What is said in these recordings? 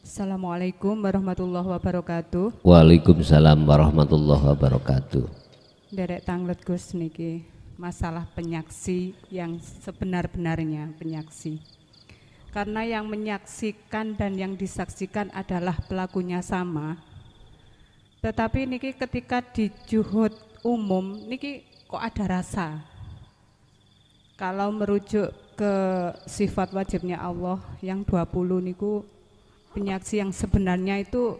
Assalamualaikum warahmatullahi wabarakatuh. Waalaikumsalam warahmatullahi wabarakatuh. Derek tanglet Gus niki masalah penyaksi yang sebenar-benarnya penyaksi. Karena yang menyaksikan dan yang disaksikan adalah pelakunya sama. Tetapi niki ketika di juhud umum niki kok ada rasa. Kalau merujuk ke sifat wajibnya Allah yang 20 niku penyaksi yang sebenarnya itu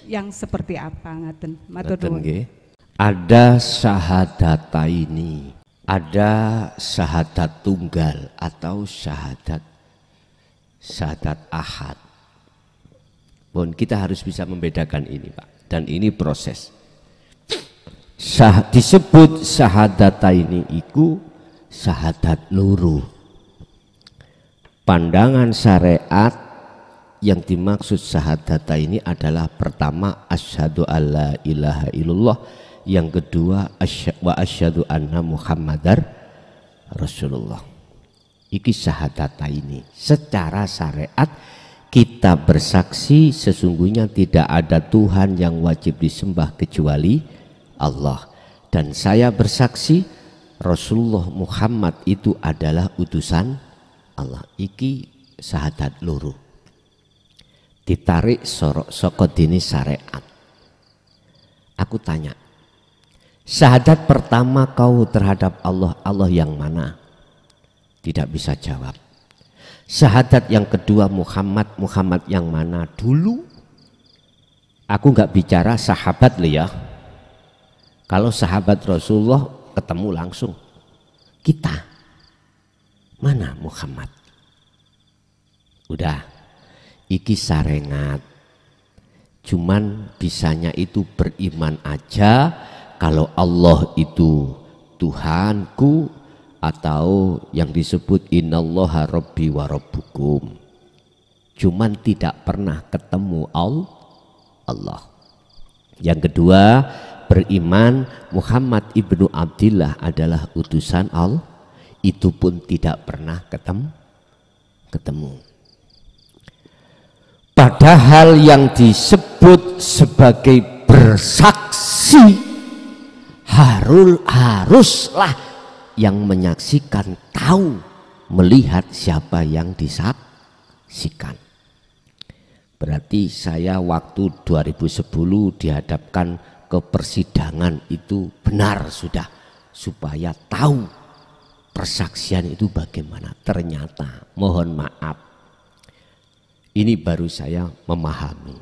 yang seperti apa ngaten? Matur nuwun. Ada syahadataini, ada syahadat tunggal atau syahadat ahad. Pun kita harus bisa membedakan ini, Pak. Dan ini proses. Disebut syahadataini iku syahadat luru. Pandangan syariat yang dimaksud syahadata ini adalah pertama asyhadu alla ilaha illallah, yang kedua wa asyhadu anna muhammadar rasulullah. Iki syahadata ini secara syariat kita bersaksi sesungguhnya tidak ada Tuhan yang wajib disembah kecuali Allah, dan saya bersaksi Rasulullah Muhammad itu adalah utusan Allah. Iki syahadat loro ditarik saka dini syariat. Aku tanya, syahadat pertama kau terhadap Allah, Allah yang mana? Tidak bisa jawab. Syahadat yang kedua Muhammad, Muhammad yang mana? Dulu aku nggak bicara sahabat loh ya. Kalau sahabat Rasulullah ketemu langsung. Kita mana Muhammad? Udah, iki sarengat. Cuman bisanya itu beriman aja kalau Allah itu Tuhanku, atau yang disebut innallaha rabbi wa rabbukum. Cuman tidak pernah ketemu Allah. Yang kedua, beriman Muhammad ibnu Abdillah adalah utusan Allah. Itu pun tidak pernah ketemu. Padahal yang disebut sebagai bersaksi haruslah yang menyaksikan tahu, melihat siapa yang disaksikan. Berarti saya waktu 2010 dihadapkan ke persidangan itu benar sudah, supaya tahu persaksian itu bagaimana. Ternyata mohon maaf, ini baru saya memahami.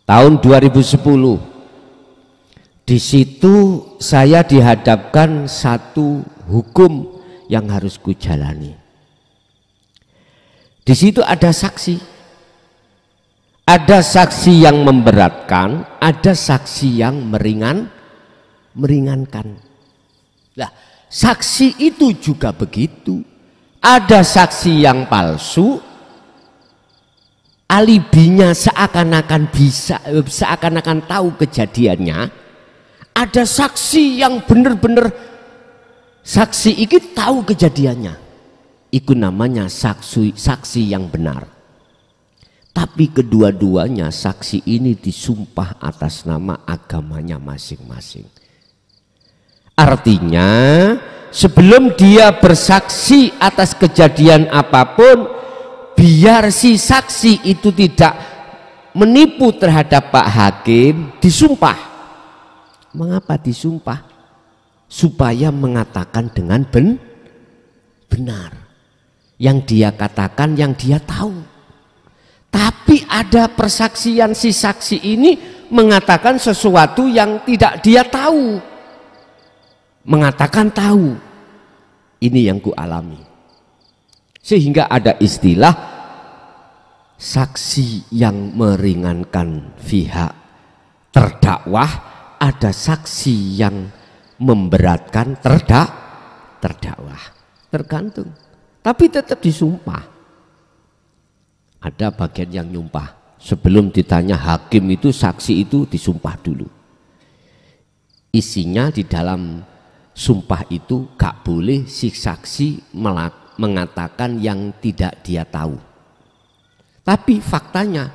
Tahun 2010 di situ saya dihadapkan satu hukum yang harus kujalani. Di situ ada saksi. Ada saksi yang memberatkan, ada saksi yang meringankan. Lah, saksi itu juga begitu. Ada saksi yang palsu, alibinya seakan-akan tahu kejadiannya. Ada saksi yang benar-benar saksi iki tahu kejadiannya. Itu namanya saksi yang benar. Tapi kedua-duanya saksi ini disumpah atas nama agamanya masing-masing. Artinya sebelum dia bersaksi atas kejadian apapun, biar si saksi itu tidak menipu terhadap Pak Hakim, disumpah. Mengapa disumpah? Supaya mengatakan dengan benar yang dia katakan, yang dia tahu. Tapi ada persaksian si saksi ini mengatakan sesuatu yang tidak dia tahu, mengatakan tahu. Ini yang ku alami, sehingga ada istilah saksi yang meringankan pihak terdakwah, ada saksi yang memberatkan terdakwah. Tergantung, tapi tetap disumpah. Ada bagian yang nyumpah. Sebelum ditanya hakim itu, saksi itu disumpah dulu. Isinya di dalam sumpah itu gak boleh si saksi mengatakan yang tidak dia tahu. Tapi faktanya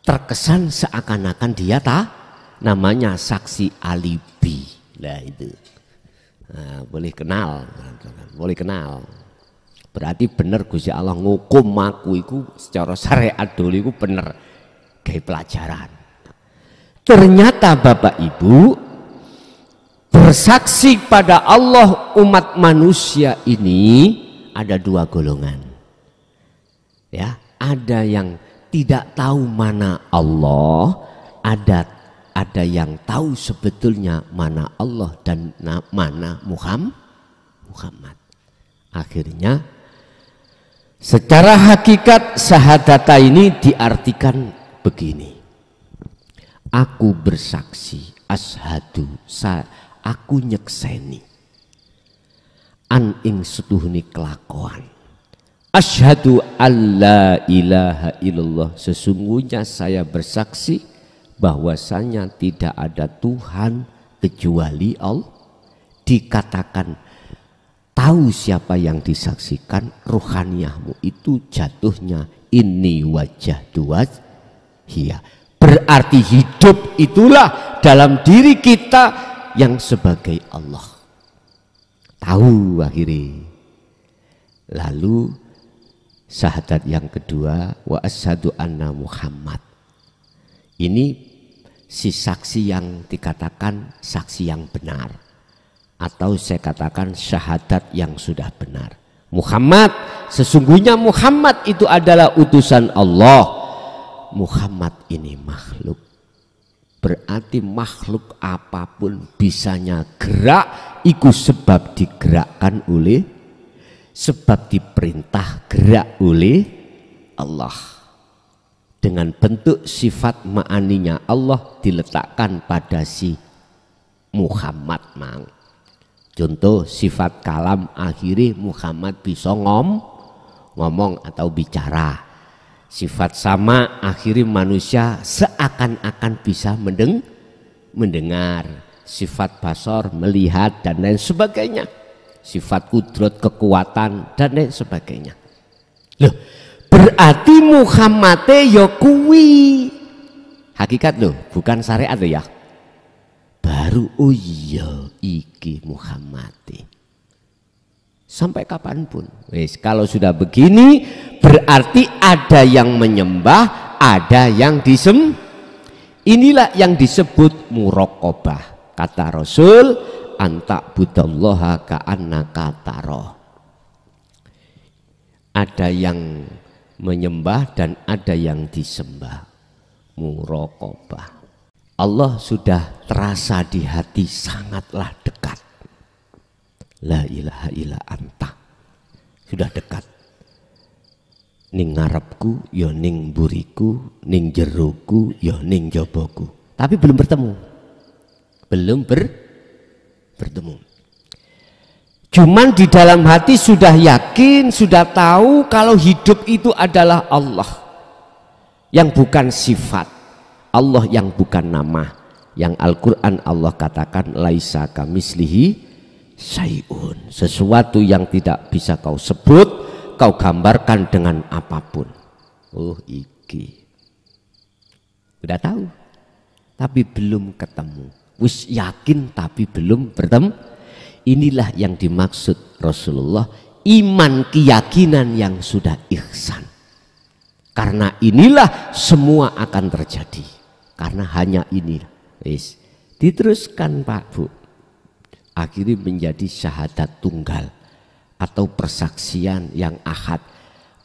terkesan seakan-akan dia namanya saksi alibi. Lah itu. Nah, boleh kenal. Berarti bener Gusti Allah ngukum aku iku secara syariat dulu iku bener kayak pelajaran. Ternyata Bapak Ibu bersaksi pada Allah umat manusia ini ada dua golongan. Ya, ada yang tidak tahu mana Allah, ada yang tahu sebetulnya mana Allah dan mana Muhammad. Akhirnya secara hakikat syahadata ini diartikan begini. Aku bersaksi, asyhadu, aku nyekseni an ing setuhni kelakuan. Asyhadu alla ilaha illallah, sesungguhnya saya bersaksi bahwasanya tidak ada Tuhan kecuali Allah. Dikatakan tahu siapa yang disaksikan, ruhaniyahmu itu jatuhnya ini wajah dua hiya. Berarti hidup itulah dalam diri kita yang sebagai Allah. Tahu akhirnya. Lalu syahadat yang kedua, wa asyhadu anna Muhammad. Ini si saksi yang dikatakan saksi yang benar, atau saya katakan syahadat yang sudah benar. Muhammad, sesungguhnya Muhammad itu adalah utusan Allah. Muhammad ini makhluk. Berarti makhluk apapun bisanya gerak, itu sebab digerakkan oleh, sebab diperintah gerak oleh Allah. Dengan bentuk sifat ma'aninya Allah diletakkan pada si Muhammad mang. Contoh sifat kalam, akhirnya Muhammad bisa ngomong atau bicara. Sifat sama, akhirnya manusia seakan-akan bisa mendengar. Sifat basor, melihat dan lain sebagainya. Sifat kudrat, kekuatan dan lain sebagainya. Loh, berarti Muhammad ya kuwi hakikat loh, bukan syariat loh ya. Baru oh iya iki Muhammad. Sampai kapanpun. Wes, kalau sudah begini berarti ada yang menyembah, ada yang Inilah yang disebut muraqabah. Kata Rasul, anta budallaha ka'annaka taro. Ada yang menyembah dan ada yang disembah. Muraqabah. Allah sudah terasa di hati, sangatlah dekat. La ilaha illa anta. Sudah dekat. Ning ngarepku, ya ning buriku, ning jeroku, ya ning joboku. Tapi belum bertemu. Belum bertemu. Cuman di dalam hati sudah yakin, sudah tahu kalau hidup itu adalah Allah. Yang bukan sifat. Allah yang bukan nama. Yang Al-Quran Allah katakan laisa kamislihi syai'un, sesuatu yang tidak bisa kau sebut, kau gambarkan dengan apapun. Oh iki udah tahu tapi belum ketemu, wis yakin tapi belum bertemu. Inilah yang dimaksud Rasulullah, iman keyakinan yang sudah ihsan. Karena inilah semua akan terjadi, karena hanya ini. Wis diteruskan Pak Bu, akhirnya menjadi syahadat tunggal atau persaksian yang ahad.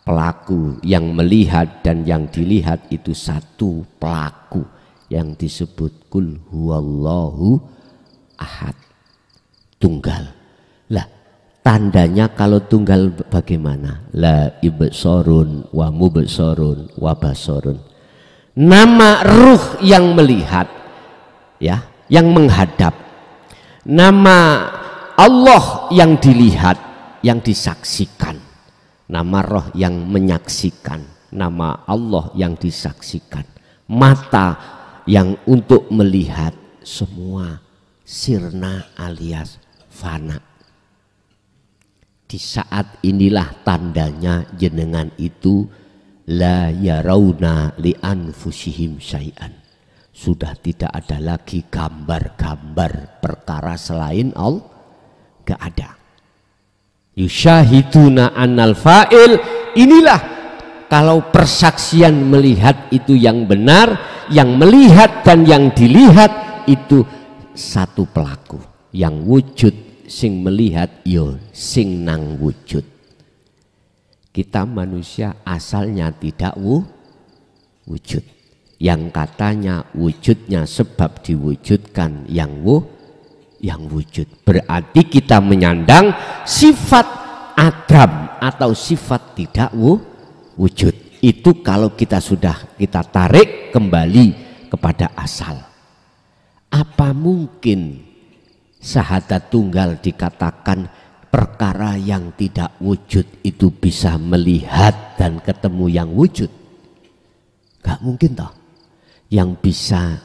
Pelaku yang melihat dan yang dilihat itu satu pelaku yang disebut kul huwallahu ahad, tunggal. Lah tandanya kalau tunggal bagaimana? La ibsorun wa mubsorun wa basorun. Nama ruh yang melihat, ya, yang menghadap. Nama Allah yang dilihat, yang disaksikan. Nama roh yang menyaksikan. Nama Allah yang disaksikan. Mata yang untuk melihat, semua sirna alias fana. Di saat inilah tandanya jenengan itu la yarawna li anfusihim syai'an. Sudah tidak ada lagi gambar-gambar perkara selain Allah, gak ada. Yusyahiduna annal fa'il, inilah kalau persaksian melihat itu yang benar, yang melihat dan yang dilihat itu satu pelaku. Yang wujud sing melihat yo sing nang wujud. Kita manusia asalnya tidak wujud. Yang katanya wujudnya sebab diwujudkan yang wujud. Berarti kita menyandang sifat adam atau sifat tidak wujud. Itu kalau kita sudah kita tarik kembali kepada asal. Apa mungkin syahadat tunggal dikatakan perkara yang tidak wujud itu bisa melihat dan ketemu yang wujud? Gak mungkin toh. Yang bisa,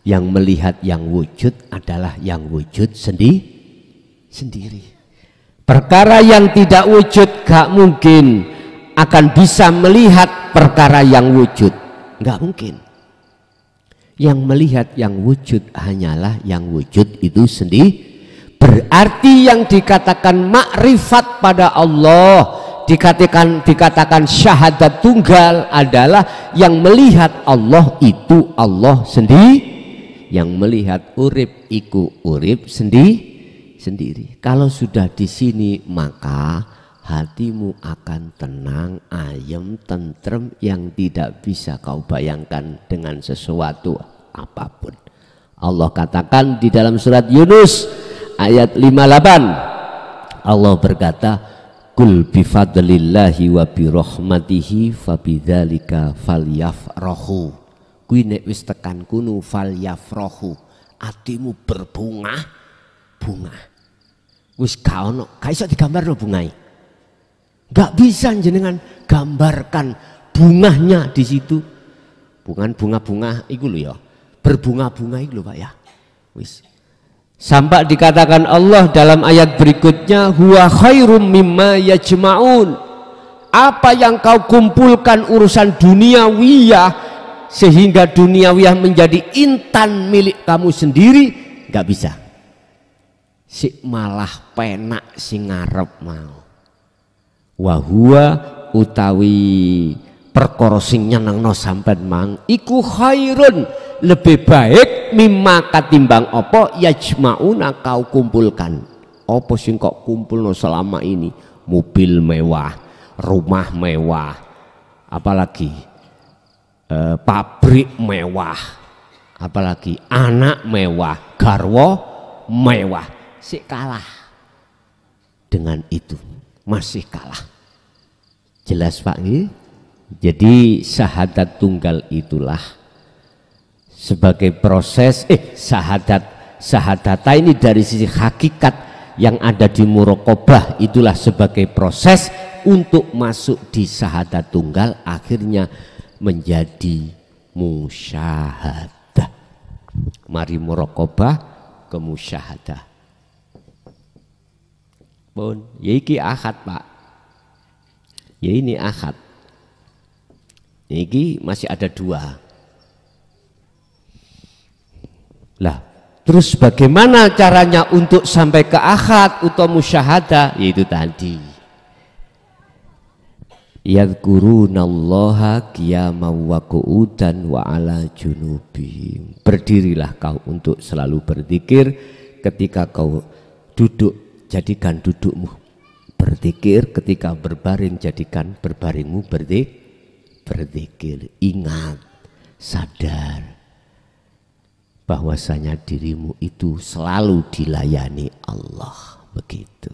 yang melihat yang wujud adalah yang wujud sendiri. Perkara yang tidak wujud gak mungkin akan bisa melihat perkara yang wujud. Gak mungkin. Yang melihat yang wujud hanyalah yang wujud itu sendiri. Berarti yang dikatakan makrifat pada Allah, dikatakan syahadat tunggal adalah yang melihat Allah itu Allah sendiri, yang melihat urip iku urip sendiri. Kalau sudah di sini maka hatimu akan tenang, ayem, tentrem yang tidak bisa kau bayangkan dengan sesuatu apapun. Allah katakan di dalam surat Yunus ayat 58, Allah berkata, Kul bifadlillahi wa birahmatihi fabidzalika falyafrahu. Kuwi nek wis tekan kuno falyafrahu, atimu berbunga. Wis gak ono, gak iso digambarno bungae. Gak bisa jenengan gambarkan bunganya di situ. Bukan bunga-bunga iku lho ya. Berbunga-bunga iku lho Pak ya. Wis. Sampai dikatakan Allah dalam ayat berikutnya, huwa khairum mimma yajma'un. Apa yang kau kumpulkan urusan duniawiyah sehingga duniawiyah menjadi intan milik kamu sendiri, gak bisa. Si malah penak si ngarep mau. Wa huwa utawi perkara sing nyenengno sampean mang iku khairun, lebih baik mimma katimbang apa yajmauna kau kumpulkan. Apa sing kok kumpulno selama ini? Mobil mewah, rumah mewah, apalagi pabrik mewah, apalagi anak mewah, garwa mewah. Sik kalah dengan itu, masih kalah. Jelas Pak nggih? Jadi syahadat tunggal itulah sebagai proses syahadata ini dari sisi hakikat yang ada di muraqabah, itulah sebagai proses untuk masuk di syahadat tunggal akhirnya menjadi musyahadah. Mari muraqabah ke musyahadah. Pun ya iki akad Pak, ya ini akad, ini masih ada dua. Lah, terus bagaimana caranya untuk sampai ke akad atau musyahadah? Yaitu tadi, yadhkurunallaha qiyaman wa qu'udan wa ala junubihim. Berdirilah kau untuk selalu berzikir ketika kau duduk, jadikan dudukmu berzikir, ketika berbaring jadikan berbaringmu berzikir. Ingat, sadar bahwasanya dirimu itu selalu dilayani Allah, begitu.